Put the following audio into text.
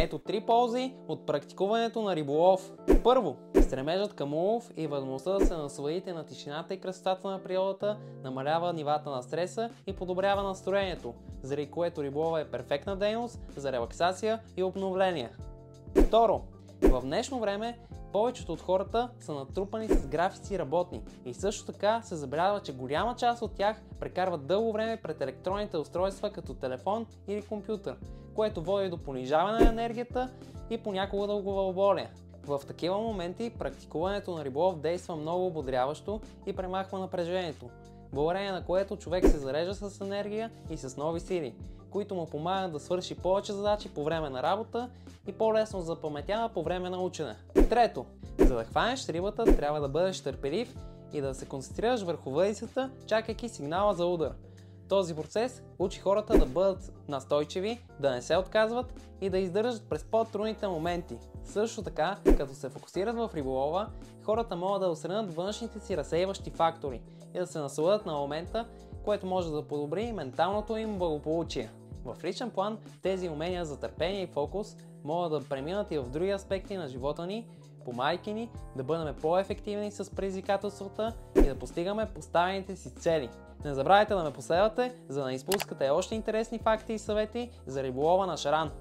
Ето 3 ползи от практикуването на риболов. Първо, стремежът към улов и възможността да се насладите на тишината и красотата на природата намалява нивата на стреса и подобрява настроението, заради което риболова е перфектна дейност за релаксация и обновление. Второ, в днешно време повечето от хората са натрупани с графици работни и също така се забелязва, че голяма част от тях прекарват дълго време пред електронните устройства като телефон или компютър, което води до понижаване на енергията и понякога до главоболие. В такива моменти практикуването на риболов действа много ободряващо и премахва напрежението, благодарение на което човек се зарежда с енергия и с нови сили, които му помагат да свърши повече задачи по време на работа и по-лесно запаметява по време на учене. Трето, за да хванеш рибата, трябва да бъдеш търпелив и да се концентрираш върху въдицата, чакайки сигнала за удар. Този процес учи хората да бъдат настойчиви, да не се отказват и да издържат през по-трудните моменти. Също така, като се фокусират в риболова, хората могат да осреднат външните си разсейващи фактори и да се насладят на момента, което може да подобри менталното им благополучие. В личен план тези умения за търпение и фокус могат да преминат и в други аспекти на живота ни, помагайки ни да бъдем по-ефективни с предизвикателствата и да постигаме поставените си цели. Не забравяйте да ме последвате, за да не изпускате още интересни факти и съвети за риболова на шаран.